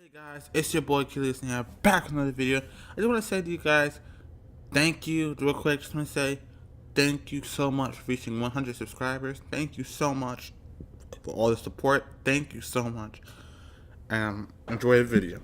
Hey guys, it's your boy Keyless and I'm back with another video. I just want to say to you guys, thank you, real quick, just want to say thank you so much for reaching 100 subscribers. Thank you so much for all the support. Thank you so much. Enjoy the video.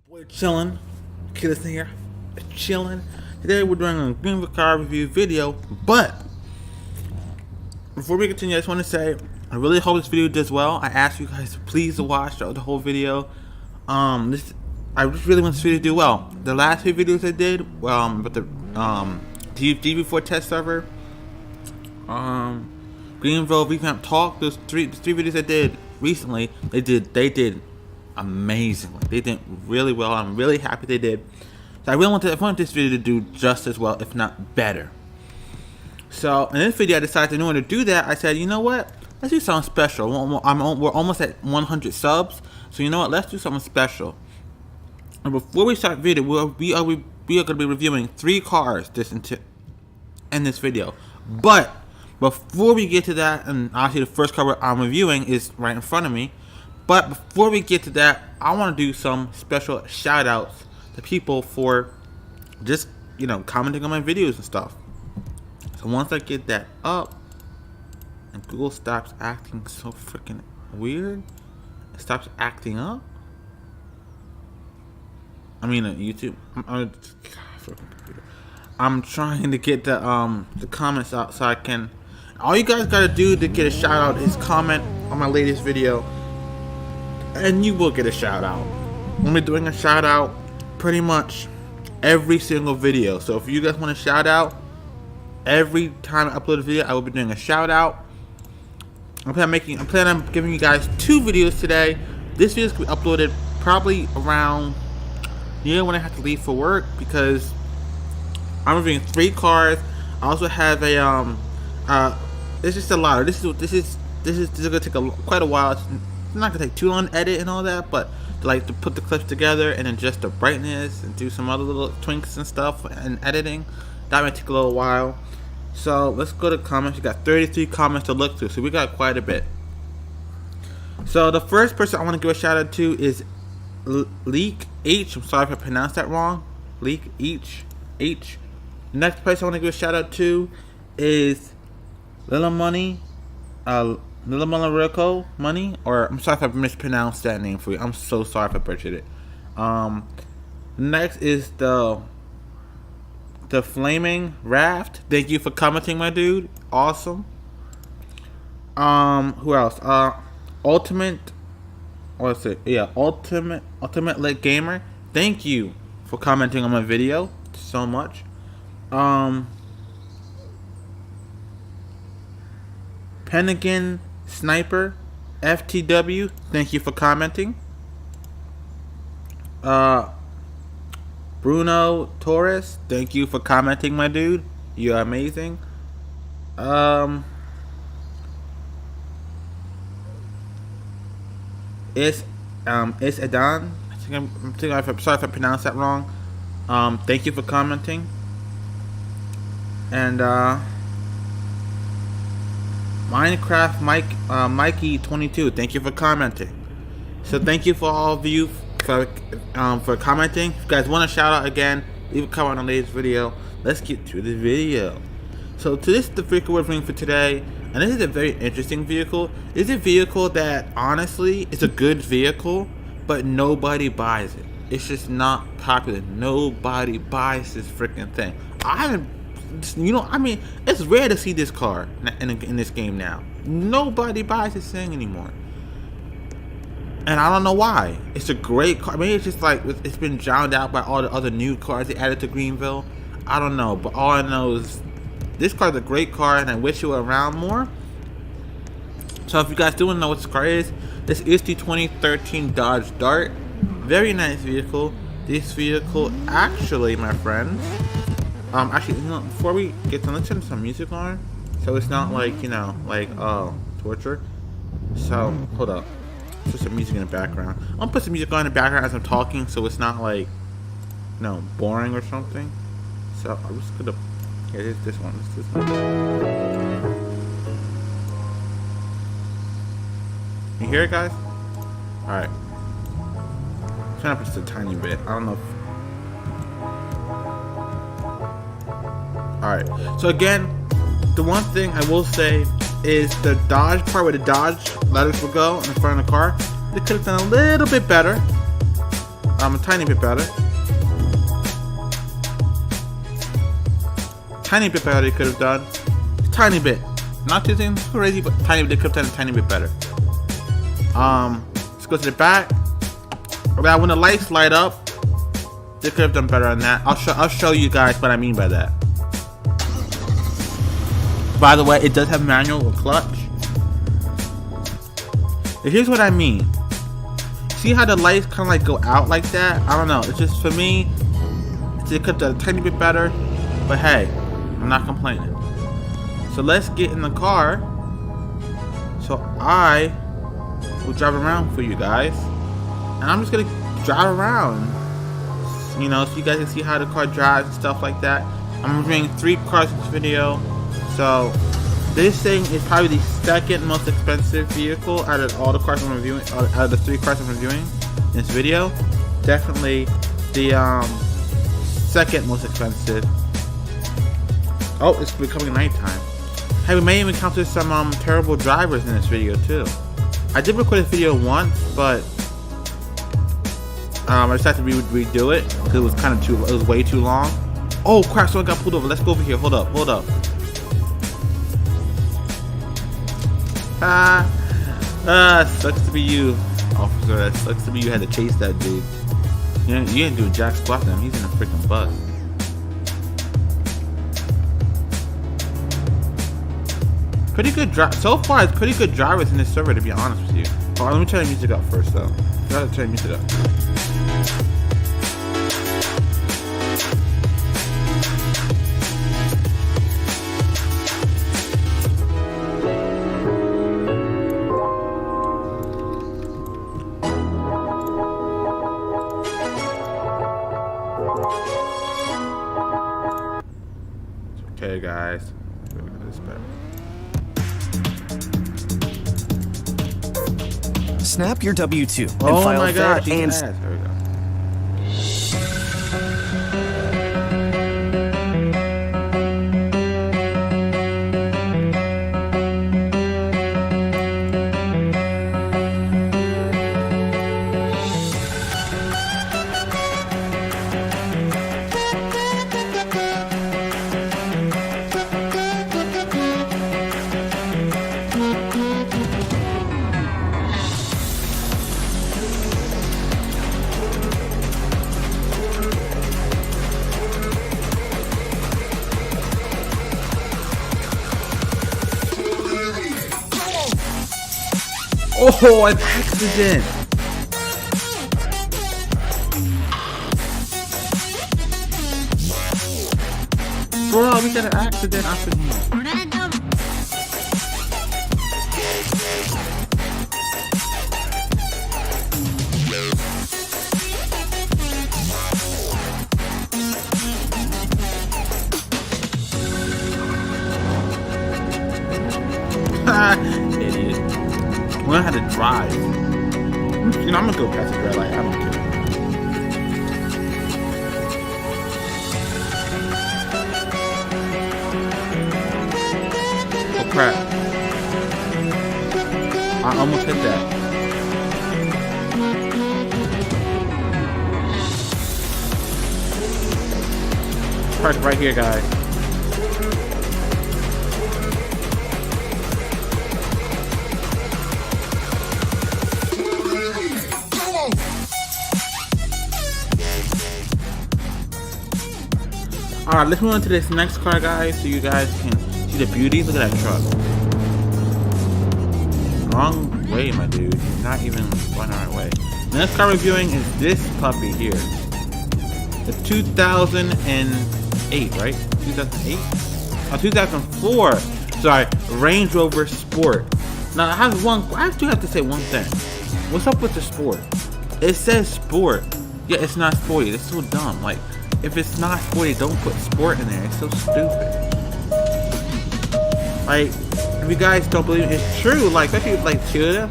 We're chilling, Keyless here, chilling. Today we're doing a Greenville car review video, but before we continue, I just want to say I really hope this video does well. I ask you guys to please watch the whole video. I just really want this video to do well. The last few videos I did, with the GB4 test server, Greenville revamp talk, those three videos I did recently, they did amazingly. They did really well. I'm really happy they did. So I want this video to do just as well, if not better. So in this video, I decided in order to do that, I said, you know what? Let's do something special. We're almost at 100 subs, so you know what? Let's do something special. And before we start the video, we are going to be reviewing 3 cars in this video. But before we get to that, and obviously the first car I'm reviewing is right in front of me. But before we get to that, I want to do some special shout outs to people for just, commenting on my videos and stuff. So once I get that up, and Google stops acting so freaking weird, it stops acting up. I mean, YouTube. I'm trying to get the comments out so I can. All you guys gotta do to get a shout out is comment on my latest video, and you will get a shout out. I'm be doing a shout out pretty much every single video. So if you guys want a shout out, every time I upload a video, I will be doing a shout out. I'm planning on giving you guys 2 videos today. This video is going to be uploaded probably around when I have to leave for work, because I'm reviewing 3 cars. I also have a it's just a lot. This is gonna take quite a while. It's not gonna take too long to edit and all that, but to put the clips together and adjust the brightness and do some other little tweaks and stuff and editing, that might take a little while. So let's go to comments. We got 33 comments to look through, so we got quite a bit. So the first person I want to give a shout out to is Leak H. I'm sorry if I pronounced that wrong. Leak H. Next person I want to give a shout out to is Lila Money, Rico Money, or I'm sorry if I mispronounced that name for you. I'm so sorry if I butchered it. Next is the Flaming Raft. Thank you for commenting, my dude. Awesome. Who else? Ultimate, what's it? Yeah, Ultimate Lit Gamer. Thank you for commenting on my video so much. Pentagon Sniper FTW, thank you for commenting. Bruno Torres, thank you for commenting, my dude. You're amazing. It's Adan. I'm sorry if I pronounced that wrong. Thank you for commenting. And Minecraft Mikey 22, thank you for commenting. So thank you for all of you for commenting. If you guys want a shout out again, leave a comment on today's video. Let's get to the video. So this is the vehicle we're bringing for today, and this is a very interesting vehicle. It's a vehicle that honestly is a good vehicle, but nobody buys it. It's just not popular. Nobody buys this freaking thing. I haven't. I mean, it's rare to see this car in this game now. Nobody buys this thing anymore, and I don't know why. It's a great car. Maybe it's just like it's been drowned out by all the other new cars they added to Greenville. I don't know, but all I know is this car is a great car, and I wish it were around more. So if you guys do want to know what this car is, this is the 2013 Dodge Dart. Very nice vehicle. This vehicle actually, my friends. Actually, before we get to, let's turn some music on, so it's not like, torture. So, hold up. Put some music in the background. I'm gonna put some music on in the background as I'm talking, so it's not like, boring or something. So, I'm just gonna, here's this one. This one. You hear it, guys? Alright. Turn up just a tiny bit. I don't know if... Alright, so again, the one thing I will say is the Dodge part where the Dodge letters will go in front of the car, they could have done a little bit better. A tiny bit better. Tiny bit better they could have done. Tiny bit. Not too crazy, but tiny bit. They could have done a tiny bit better. Let's go to the back. Now when the lights light up, they could have done better on that. I'll show you guys what I mean by that. By the way, it does have manual or clutch. And here's what I mean. See how the lights kind of like go out like that? I don't know. It's just for me, they could have done a tiny bit better. But hey, I'm not complaining. So let's get in the car. So I will drive around for you guys. And I'm just going to drive around. So you guys can see how the car drives and stuff like that. I'm reviewing 3 cars in this video. So this thing is probably the second most expensive vehicle out of all the cars I'm reviewing, out of the 3 cars I'm reviewing in this video. Definitely the second most expensive. Oh, it's becoming nighttime. Hey, we may even encounter some terrible drivers in this video too. I did record this video once, but I decided to redo it because it was it was way too long. Oh crap, someone got pulled over. Let's go over here. Hold up. Sucks to be you, officer. That sucks to be you. Had to chase that dude. You didn't do jack squat to him. He's in a freaking bus. Pretty good so far. It's pretty good drivers in this server, to be honest with you. Alright, let me turn the music up first, though. Gotta turn the music up. Okay, guys. This better. Snap your W-2 and oh file my Fed gosh, and... There we go. Oh, an accident. Bro, we got an accident up in here. Idiot. Learn how to drive. You know, I'm gonna go past the red light. I don't care. Oh crap. I almost hit that. Park right here, guys. Alright, let's move on to this next car, guys, so you guys can see the beauty. Look at that truck. Wrong way, my dude. You're not even going the right way. The next car reviewing is this puppy here. The 2008, right? 2008? Oh, 2004. Sorry, Range Rover Sport. Now, I do have to say one thing. What's up with the Sport? It says Sport. Yeah, it's not sporty. It's so dumb. Like, if it's not sporty, don't put sport in there. It's so stupid. Like, if you guys don't believe it, it's true. Like, especially like Toyota,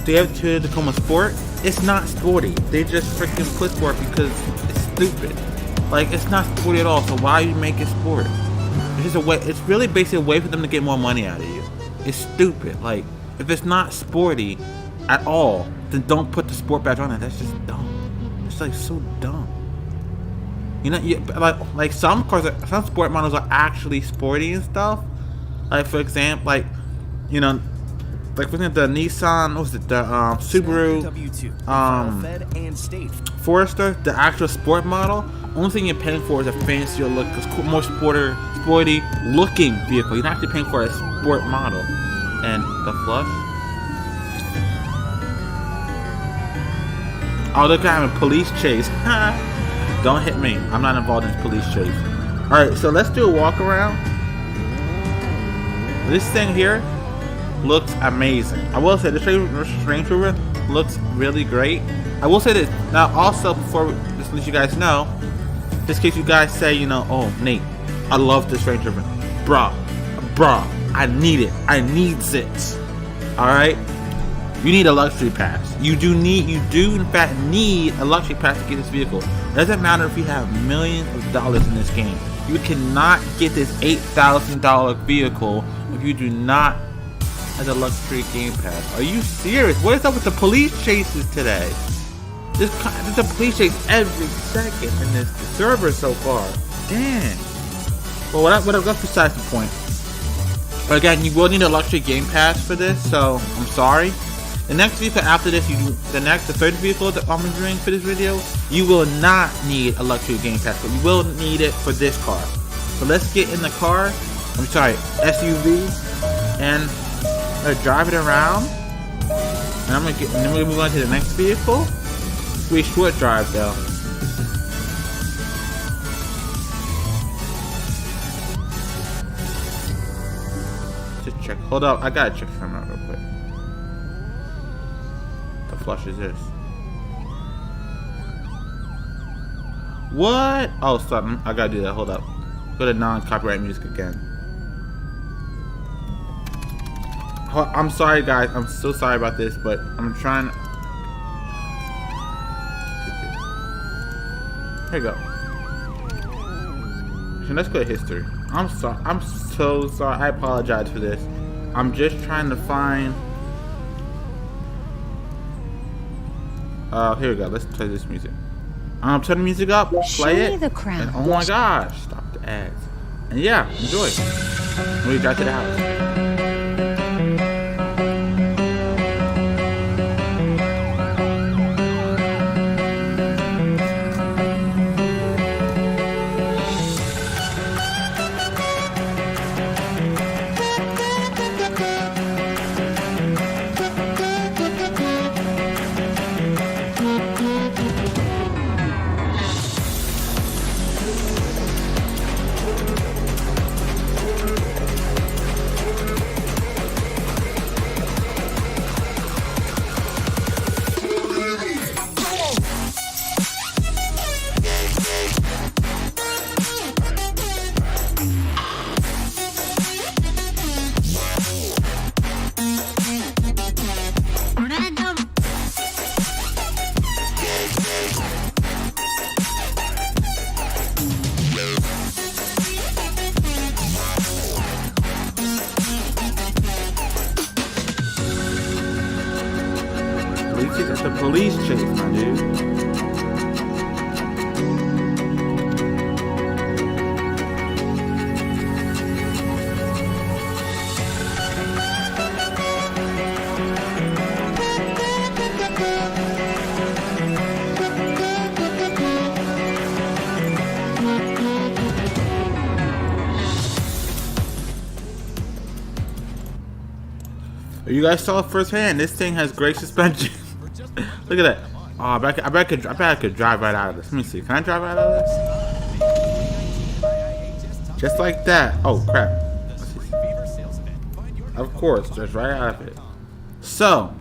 they have Toyota Tacoma Sport. It's not sporty. They just freaking put sport because it's stupid. Like, it's not sporty at all. So why you make it sport? It's just a way. It's really basically a way for them to get more money out of you. It's stupid. Like, if it's not sporty at all, then don't put the sport badge on it. That's just dumb. It's like so dumb. You know, like some cars, some sport models are actually sporty and stuff. Like for example, like you know, like for example, the Nissan, what was it, the Subaru, Forester, the actual sport model. Only thing you're paying for is a fancier look, more sporty looking vehicle. You're not actually paying for a sport model. And the flush. Oh, look, I'm a police chase. Don't hit me. I'm not involved in this police chase. Alright, so let's do a walk around. This thing here looks amazing. I will say this Range Rover looks really great. I will say this. Now also, before just let you guys know, just in case you guys say, you know, oh Nate, I love this Range Rover. Bruh, I need it. I needs it. Alright? You need a luxury pass. You do in fact need a luxury pass to get this vehicle. It doesn't matter if you have millions of dollars in this game. You cannot get this $8,000 vehicle if you do not have a luxury game pass. Are you serious? What is up with the police chases today? There's a police chase every second in this server so far. Damn. Well, that's besides the point. But again, you will need a luxury game pass for this, so I'm sorry. The next vehicle after this, the third vehicle that I'm reviewing for this video, you will not need a luxury game pass, but you will need it for this car. So let's get in the car. I'm sorry, SUV, and drive it around. And then we're gonna move on to the next vehicle. It's a short drive though. Just check. Hold up, I gotta check something out real quick. The flush is this? What? Oh, stop! I gotta do that. Hold up. Go to non-copyright music again. I'm sorry, guys. I'm so sorry about this, but I'm trying. Here you go. So let's go to history. I'm sorry. I'm so sorry. I apologize for this. I'm just trying to find. Here we go. Let's play this music. Turn the music up. Play it. The crown. And, oh my gosh! Stop the ads. And yeah, enjoy. We drive to the house. At least it's a police chase, my dude. You guys saw it firsthand. This thing has great suspension. Look at that. Oh, I bet I could drive right out of this. Let me see. Can I drive out of this? Just like that. Oh crap. Of course, just right out of it. So,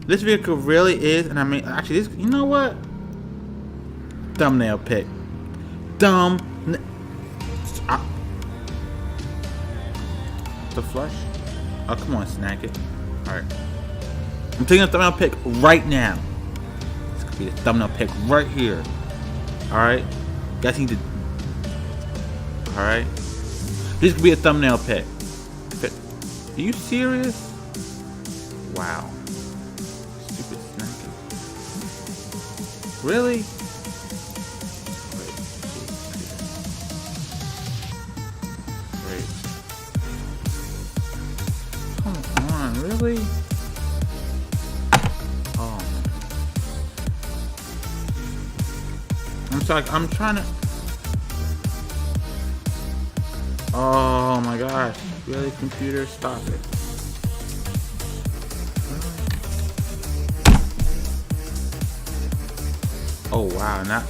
this vehicle really is, and I mean, actually, this. You know what? Thumbnail pick. The flush. Oh, come on, snack it. Alright. I'm taking a thumbnail pick right now. This could be the thumbnail pick right here. Alright. Guys need to. Alright. This could be a thumbnail pick. Are you serious? Wow. Stupid snacker. Really? Really? Oh. I'm sorry. I'm trying to. Oh my gosh. Really, computer? Stop it. Oh wow. Not.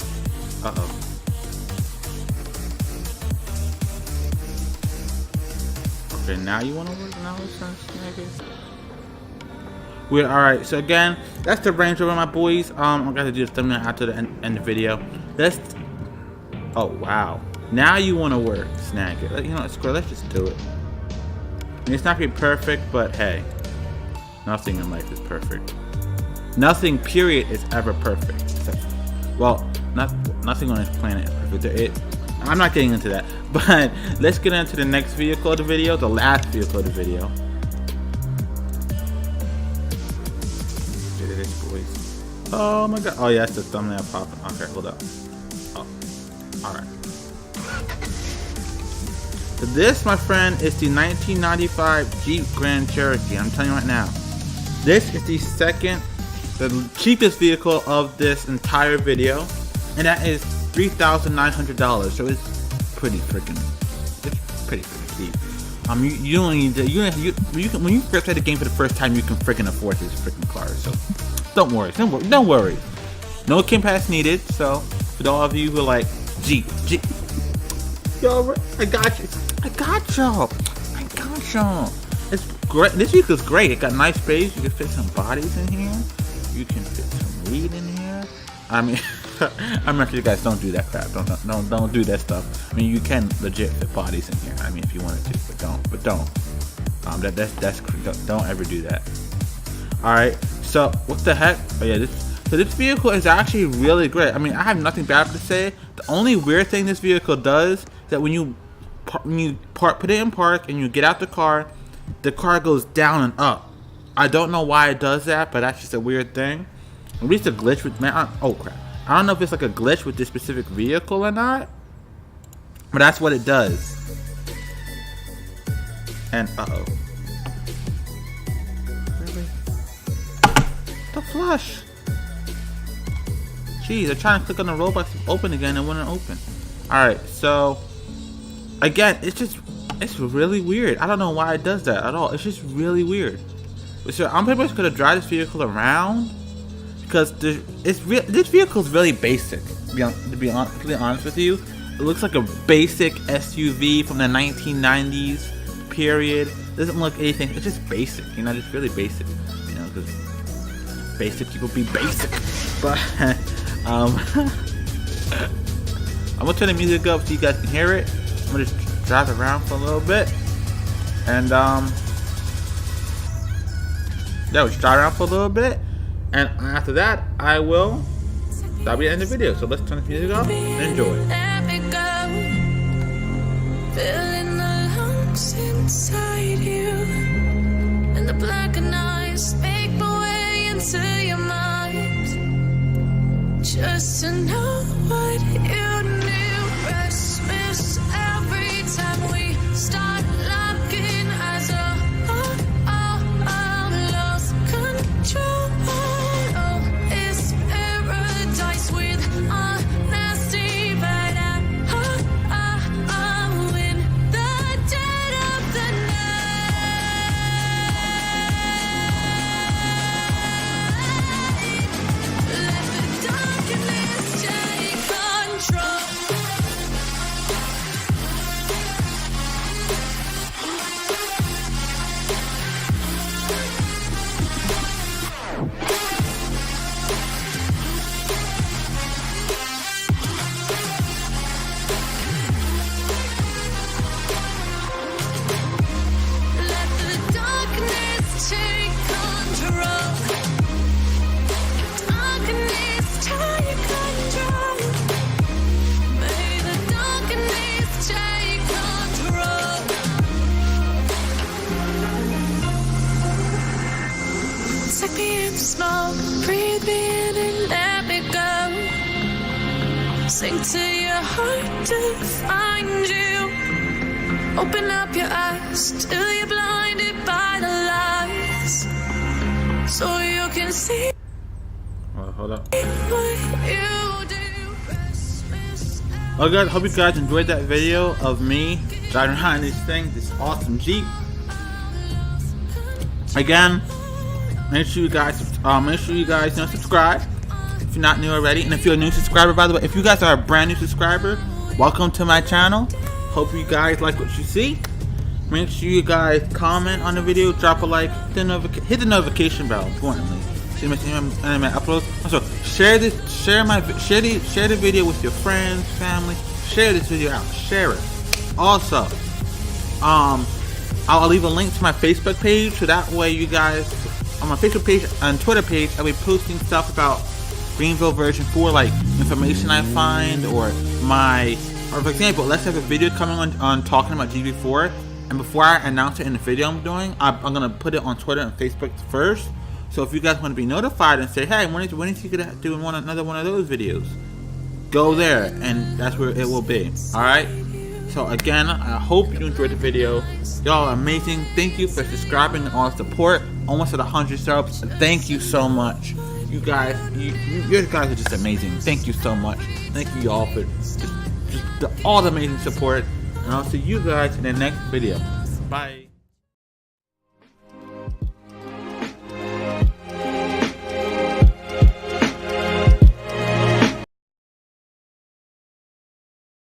Uh-oh. Okay, now you want to work? Now it's not snagging. Weird. Alright, so again, that's the Range Rover, my boys. I'm gonna do the thumbnail after the end of the video. Oh wow. Now you want to work, snag it. You know, screw. Let's just do it. I mean, it's not gonna be perfect, but hey, nothing in life is perfect. Nothing, period, is ever perfect. Well, nothing on this planet is perfect. I'm not getting into that, but let's get into the next vehicle of the video, the last vehicle of the video. Oh my god. Oh yeah, that's the thumbnail popping. Okay, hold up. Oh, alright. So this, my friend, is the 1995 Jeep Grand Cherokee. I'm telling you right now. This is the cheapest vehicle of this entire video. And that is $3,900. So it's pretty freaking cheap. You don't need to, when you first play the game for the first time, you can freaking afford this freaking car. So don't worry. No Kim Pass needed. So for all of you who are like, Jeep, yo, I got you. It's great. This vehicle's great. It got nice space. You can fit some bodies in here. You can fit some weed in here. I mean, I'm not sure you guys don't do that crap. Don't do that stuff. I mean, you can legit fit bodies in here. I mean, if you wanted to, but don't. Don't ever do that. All right. So what the heck? Oh yeah, this vehicle is actually really great. I mean, I have nothing bad to say. The only weird thing this vehicle does is that when you put it in park and you get out the car goes down and up. I don't know why it does that, but that's just a weird thing. Maybe it's a glitch with oh crap. I don't know if it's like a glitch with this specific vehicle or not, but that's what it does. And uh-oh. Really? The flush. Jeez, I'm trying to click on the robot to open again and it wouldn't open. Alright, so again, it's really weird. I don't know why it does that at all. It's just really weird. So I'm pretty much gonna drive this vehicle around because this vehicle is really basic. To be honest with you, it looks like a basic SUV from the 1990s period. It doesn't look anything. It's just basic, you know, just really basic. You know, because basic people be basic. But I'm gonna turn the music up so you guys can hear it. I'm gonna just drive around for a little bit, and yeah, we drive around for a little bit, and after that, that'll be the end of the video. So let's turn the music off and enjoy. Filling the lungs inside you, and the black and eyes make my way into your mind. to know what you knew. Restless every time we start looking as a lost control. Oh, it's paradise with honesty, but I'm in the dead of the night. Let the darkness take control. Let the darkness take control. Darkness take control. May the darkness take control. Suck me in the smoke, breathe me in and let me go. Sink to your heart to find you. Open up your eyes till you're blinded by the lies, so you can see Hold up. what you do. Restless Okay, guys, hope you guys enjoyed that video of me driving around this thing, this awesome Jeep. Again, make sure you guys subscribe if you're not new already, and if you're a new subscriber, by the way, if you guys are a brand new subscriber, welcome to my channel. Hope you guys like what you see. Make sure you guys comment on the video, drop a like, hit the notification bell, importantly, so you miss any of my uploads. Also, share the video with your friends, family. Share this video out. Share it. Also, I'll leave a link to my Facebook page, so that way you guys on my Facebook page and Twitter page, I'll be posting stuff about Greenville version 4, like information I find, or for example, let's have a video coming on talking about GB4, and before I announce it in the video I'm doing, I'm gonna put it on Twitter and Facebook first. So if you guys want to be notified and say, hey, when is he gonna do another one of those videos, go there, and that's where it will be. All right. So again, I hope you enjoyed the video. Y'all are amazing. Thank you for subscribing and all the support. Almost at 100 subs. Thank you so much. You guys, you guys are just amazing. Thank you so much. Thank you y'all for all the amazing support. And I'll see you guys in the next video. Bye.